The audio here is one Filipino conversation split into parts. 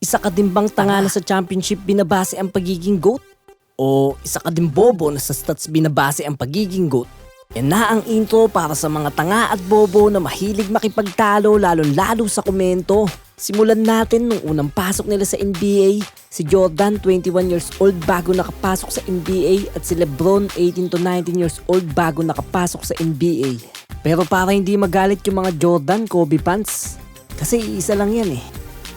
Isa ka din bang tanga na sa championship binabase ang pagiging GOAT? O isa ka din bobo na sa stats binabase ang pagiging GOAT? Yan na ang intro para sa mga tanga at bobo na mahilig makipagtalo lalo-lalo sa komento. Simulan natin nung unang pasok nila sa NBA. Si Jordan, 21 years old bago nakapasok sa NBA at si LeBron, 18 to 19 years old bago nakapasok sa NBA. Pero para hindi magalit yung mga Jordan, Kobe fans, kasi isa lang yan eh.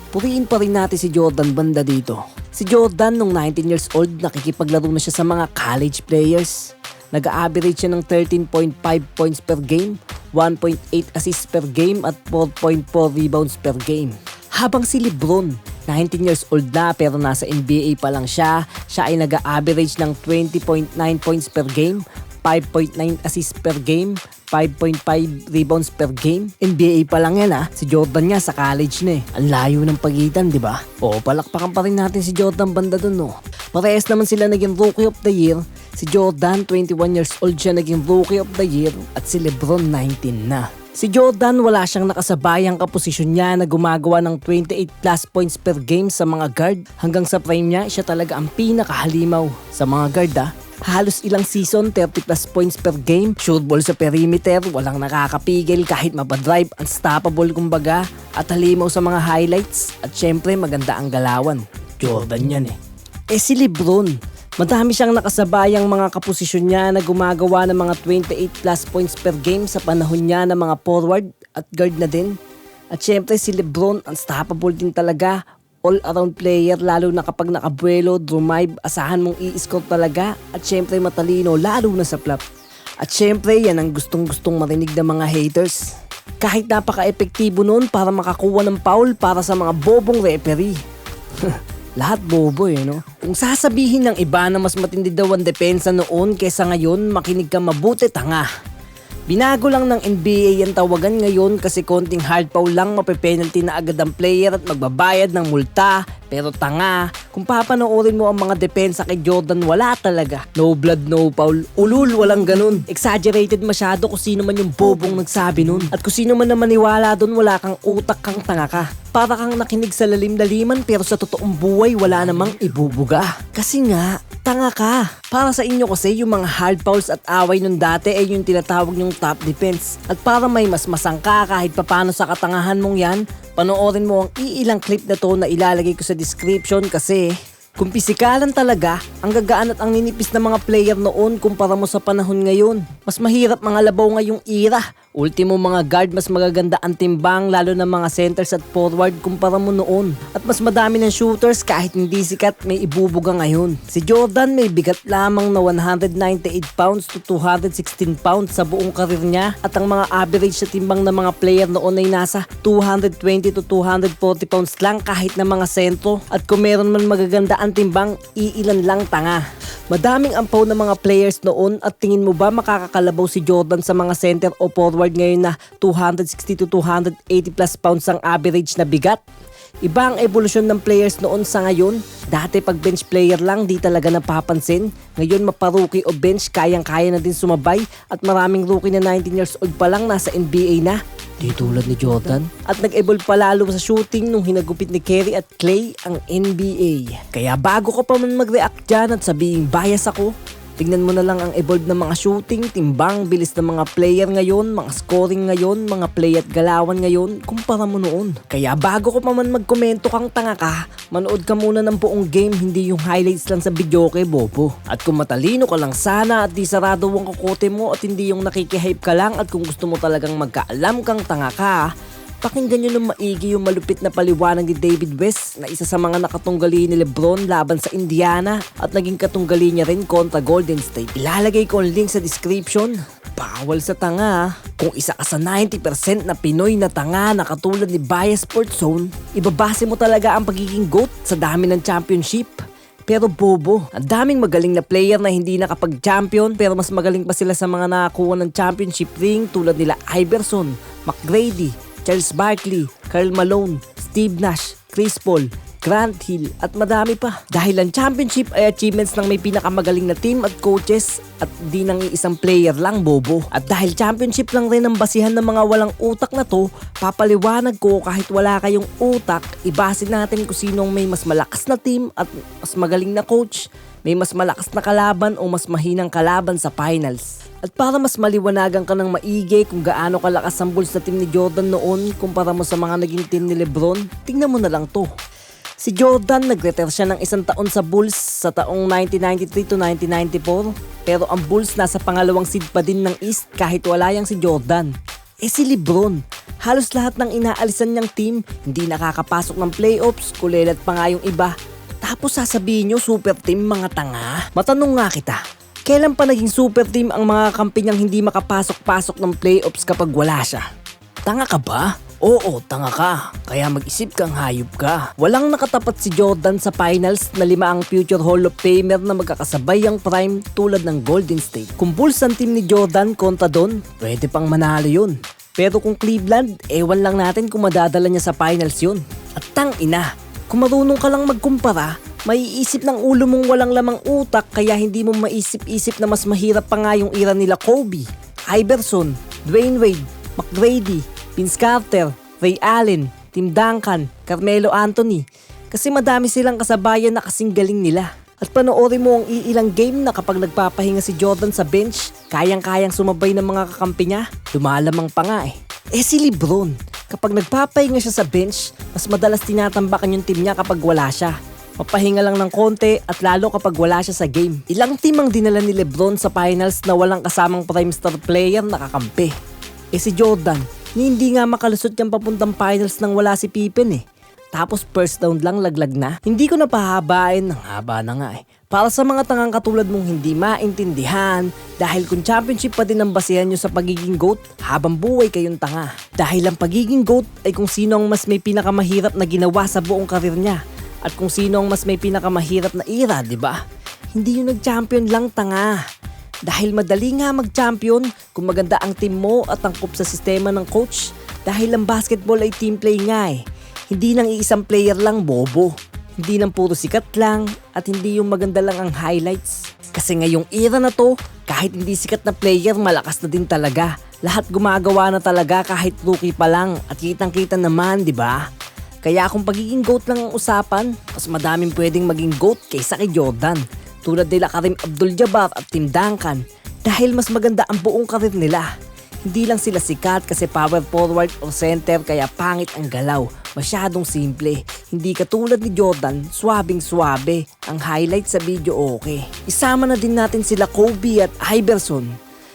Puriin pa rin natin si Jordan banda dito. Si Jordan nung 19 years old nakikipaglaro na siya sa mga college players. Nag-average siya ng 13.5 points per game, 1.8 assists per game at 4.4 rebounds per game. Habang si LeBron, 19 years old na pero nasa NBA pa lang siya ay nag-average ng 20.9 points per game, 5.9 assists per game, 5.5 rebounds per game. NBA pa lang yan si Jordan nga sa college na eh. Ang layo ng pagitan, di ba? O palakpakan pa rin natin si Jordan banda dun no. Parehas naman sila naging Rookie of the Year. Si Jordan, 21 years old siya naging Rookie of the Year at si LeBron 19 na. Si Jordan wala siyang nakasabayang kaposisyon niya na gumagawa ng 28 plus points per game sa mga guard. Hanggang sa prime niya, siya talaga ang pinakahalimaw sa mga guard Halos ilang season, 30 plus points per game, shoot ball sa perimeter, walang nakakapigil kahit mapadrive, unstoppable kumbaga, at halimaw sa mga highlights, at syempre maganda ang galawan. Jordan yan eh. Si LeBron, madami siyang nakasabayang mga kaposisyon niya na gumagawa ng mga 28 plus points per game sa panahon niya ng mga forward at guard na din. At syempre si LeBron, unstoppable din talaga. All-around player lalo na kapag nakabuelo, drive, asahan mong i-score talaga at syempre matalino lalo na sa flop. At syempre yan ang gustong-gustong marinig ng mga haters. Kahit napaka-epektibo noon para makakuha ng foul para sa mga bobong referee. Lahat bobo no? Kung sasabihin ng iba na mas matindi daw ang depensa noon kaysa ngayon, makinig ka mabuti tanga. Binago lang ng NBA ang tawagan ngayon kasi konting hard foul lang mape-penalty na agad ang player at magbabayad ng multa. Pero tanga, kung papanoorin mo ang mga depensa kay Jordan, wala talaga. No blood, no foul. Ulul, walang ganun. Exaggerated masyado kung sino man yung bobong nagsabi nun. At kung sino man na maniwala dun, wala kang utak, kang tanga ka. Para kang nakinig sa lalim-laliman pero sa totoong buhay wala namang ibubuga. Kasi nga, tanga ka. Para sa inyo kasi yung mga hard fouls at away nun dati ay yung tinatawag yung top defense. At para may mas masangka kahit papano sa katangahan mong yan, panoorin mo ang iilang clip na to na ilalagay ko sa description kasi kung pisikalan talaga, ang gagaan at ang ninipis na mga player noon kumpara mo sa panahon ngayon. Mas mahirap mga labaw ngayong era. Ultimo mga guard, mas magaganda ang timbang lalo na mga centers at forward kumpara mo noon. At mas madami ng shooters kahit hindi sikat may ibubuga ngayon. Si Jordan may bigat lamang na 198 pounds to 216 pounds sa buong karir niya. At ang mga average sa timbang ng mga player noon ay nasa 220 to 240 pounds lang kahit na mga sentro. At kung meron man magaganda ang timbang, iilan lang tanga. Madaming ampaw ng mga players noon at tingin mo ba makakakalabaw si Jordan sa mga center o forward ngayon na 260 to 280 plus pounds ang average na bigat? Iba ang evolusyon ng players noon sa ngayon. Dati pag bench player lang di talaga napapansin. Ngayon maparuki o bench kayang-kaya na din sumabay at maraming rookie na 19 years old pa lang nasa NBA na. Di tulad ni Jordan. At nag-evolve pa lalo sa shooting nung hinagupit ni Curry at Clay ang NBA. Kaya bago ka pa man mag-react dyan at sabihin bias ako, tingnan mo na lang ang evolve ng mga shooting, timbang, bilis ng mga player ngayon, mga scoring ngayon, mga play at galawan ngayon, kumpara mo noon. Kaya bago ko pa man magkomento kang tanga ka, manood ka muna ng buong game, hindi yung highlights lang sa videoke, bobo. At kung matalino ka lang sana at di sarado ang kukote mo at hindi yung nakikihype ka lang at kung gusto mo talagang magkaalam kang tanga ka, pakinggan nyo ng maigi yung malupit na paliwanag ni David West na isa sa mga nakatunggali ni LeBron laban sa Indiana at naging katunggali niya rin kontra Golden State. Ilalagay ko ang link sa description. Bawal sa tanga. Kung isa ka sa 90% na Pinoy na tanga na katulad ni Bias Sports Zone, ibabase mo talaga ang pagiging GOAT sa dami ng championship. Pero bobo, ang daming magaling na player na hindi nakapag-champion pero mas magaling pa sila sa mga nakakuha ng championship ring tulad nila Iverson, McGrady, Charles Barkley, Karl Malone, Steve Nash, Chris Paul, Grant Hill at madami pa. Dahil ang championship ay achievements ng may pinakamagaling na team at coaches at di nang iisang player lang, bobo. At dahil championship lang rin ang basihan ng mga walang utak na to, papaliwanag ko kahit wala kayong utak, ibase natin kung sinong may mas malakas na team at mas magaling na coach, may mas malakas na kalaban o mas mahinang kalaban sa finals. At para mas maliwanagan ka ng maigi kung gaano kalakas ang Bulls na team ni Jordan noon kumpara mo sa mga naging team ni LeBron, tingnan mo na lang to. Si Jordan nag-retire siya ng 1 taon sa Bulls sa taong 1993 to 1994, pero ang Bulls nasa pangalawang seed pa din ng East kahit wala yang si Jordan. Si LeBron, halos lahat ng inaalisan niyang team hindi nakakapasok ng playoffs, kulelat pa nga yung iba. Tapos sasabihin niyo super team, mga tanga? Matanong nga kita, kailan pa naging super team ang mga kampi niyang hindi makapasok-pasok ng playoffs kapag wala siya? Tanga ka ba? Oo, tanga ka. Kaya mag-isip kang hayop ka. Walang nakatapat si Jordan sa finals na 5 ang future Hall of Famer na magkakasabay ang prime tulad ng Golden State. Kung Bulls ang team ni Jordan kontra doon, pwede pang manalo yun. Pero kung Cleveland, ewan lang natin kung madadala niya sa finals yun. At tang ina, kung marunong ka lang magkumpara, maiisip ng ulo mong walang lamang utak kaya hindi mo maisip-isip na mas mahirap pa nga yung era nila Kobe, Iverson, Dwayne Wade, McGrady, Vince Carter, Ray Allen, Tim Duncan, Carmelo Anthony. Kasi madami silang kasabayan na kasing galing nila. At panoorin mo ang iilang game na kapag nagpapahinga si Jordan sa bench, kayang-kayang sumabay ng mga kakampi niya. Lumalamang pa nga eh. Si LeBron, kapag nagpapahinga siya sa bench, mas madalas tinatambakan yung team niya kapag wala siya. Mapahinga lang ng konti at lalo kapag wala siya sa game. Ilang team ang dinala ni LeBron sa finals na walang kasamang prime star player na kakampi. Si Jordan, hindi nga makalusot yung papuntang finals nang wala si Pippen eh. Tapos first down lang laglag na. Hindi ko na pahabain, ng haba na nga eh. Para sa mga tangang katulad mong hindi maintindihan, dahil kung championship pa din ang basihan nyo sa pagiging GOAT, habang buhay kayong tanga. Dahil ang pagiging GOAT ay kung sino ang mas may pinakamahirap na ginawa sa buong karir niya. At kung sino ang mas may pinakamahirap na era, di ba? Hindi yung nag-champion lang, tanga. Dahil madali nga mag-champion kung maganda ang team mo at angkop sa sistema ng coach. Dahil ang basketball ay team play nga eh. Hindi nang iisang player lang, bobo. Hindi nang puro sikat lang at hindi yung maganda lang ang highlights. Kasi ngayong era na to, kahit hindi sikat na player, malakas na din talaga. Lahat gumagawa na talaga kahit rookie pa lang at kitang-kita naman, di ba? Kaya kung pagiging GOAT lang ang usapan, mas madaming pwedeng maging GOAT kaysa kay Jordan. Tulad nila Kareem Abdul-Jabbar at Tim Duncan dahil mas maganda ang buong karir nila. Hindi lang sila sikat kasi power forward o center kaya pangit ang galaw. Masyadong simple. Hindi katulad ni Jordan, swabing-swabe. Ang highlight sa video okay. Isama na din natin sila Kobe at Iverson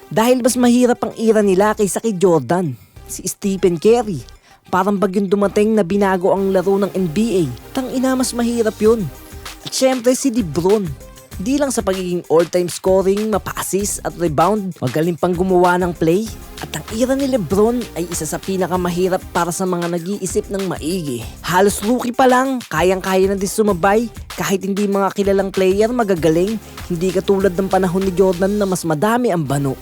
dahil mas mahirap ang era nila kaysa kay Jordan. Si Stephen Curry, parang bagyong dumating na binago ang laro ng NBA. Tangina, mas mahirap yun. At syempre si LeBron. Di lang sa pagiging all-time scoring, mapa-assist at rebound, magaling pang gumawa ng play. At ang era ni LeBron ay isa sa pinakamahirap para sa mga nag-iisip ng maigi. Halos rookie pa lang, kayang-kaya na din sumabay. Kahit hindi mga kilalang player magagaling, hindi katulad ng panahon ni Jordan na mas madami ang bano.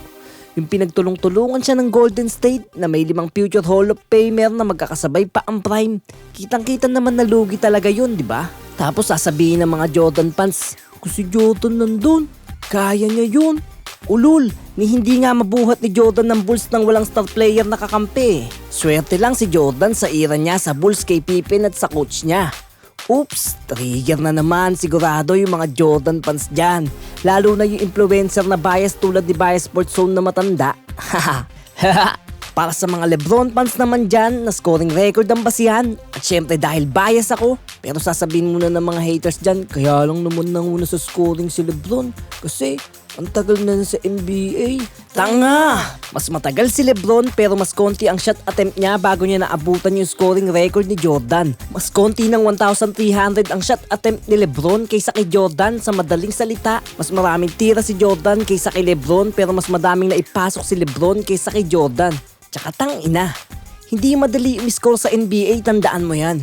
Yung pinagtulong-tulungan siya ng Golden State na may 5 future Hall of Famer na magkakasabay pa ang prime. Kitang-kita naman na lugi talaga yun, di ba? Tapos sasabihin ng mga Jordan fans, kung si Jordan nandun, kaya niya yun. Ulul, ni hindi nga mabuhat ni Jordan ng Bulls nang walang star player na kakampi. Swerte lang si Jordan sa era niya sa Bulls kay Pippen at sa coach niya. Oops, trigger na naman sigurado yung mga Jordan fans dyan. Lalo na yung influencer na bias tulad ni Bias Sports Zone na matanda. Para sa mga LeBron fans naman dyan na scoring record ang basihan. At syempre dahil bias ako, pero sasabihin muna ng mga haters dyan, kaya lang naman nanguna sa scoring si LeBron. Kasi ang tagal na sa NBA. Tanga! Mas matagal si LeBron pero mas konti ang shot attempt niya bago niya naabutan yung scoring record ni Jordan. Mas konti ng 1,300 ang shot attempt ni LeBron kaysa kay Jordan. Sa madaling salita, mas maraming tira si Jordan kaysa kay LeBron pero mas madaming naipasok si LeBron kaysa kay Jordan. Tsaka tang ina, hindi madali umiscore sa NBA, tandaan mo yan.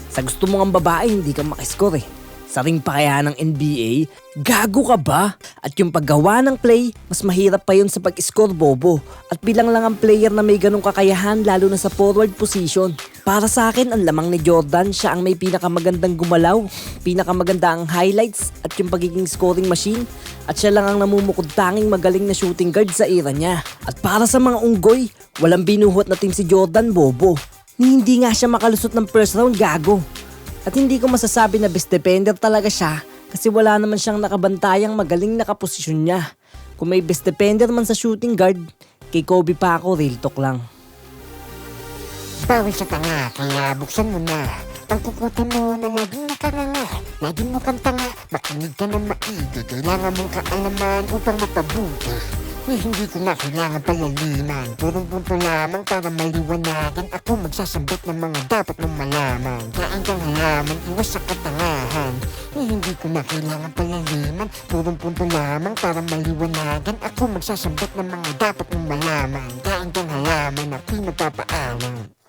Sa gusto mo ang babae, hindi ka makiscore eh. Sa ring pa kaya ng NBA? Gago ka ba? At yung paggawa ng play, mas mahirap pa yun sa pag-score, bobo. At bilang lang ang player na may ganong kakayahan lalo na sa forward position. Para sa akin, ang lamang ni Jordan, siya ang may pinakamagandang gumalaw, pinakamaganda ang highlights at yung pagiging scoring machine. At siya lang ang namumukod tanging magaling na shooting guard sa era niya. At para sa mga unggoy, walang binuhot na team si Jordan, bobo. Hindi nga siya makalusot ng first round, gago. At hindi ko masasabi na best defender talaga siya kasi wala naman siyang nakabantayang magaling na kaposisyon niya. Kung may best defender man sa shooting guard, kay Kobe pa ako, real talk lang. Bawal sa tanga, kaya buksan mo na. Pagkukutan mo na laging nakaranga, laging mukhang tanga, makinig ka na maigi. Kailangan mong kaalaman upang mapabuti. Hindi ko na kailangan palaliman, purong punto lamang para maliwanagan. Ako magsasambit ng mga dapat mong malaman. Kain kang halaman, iwas sa katangahan. Hindi ko na kailangan palaliman, purong punto lamang para maliwanagan. Ako magsasambit ng mga dapat mong malaman. Kain kang halaman, ako'y magpapaalam.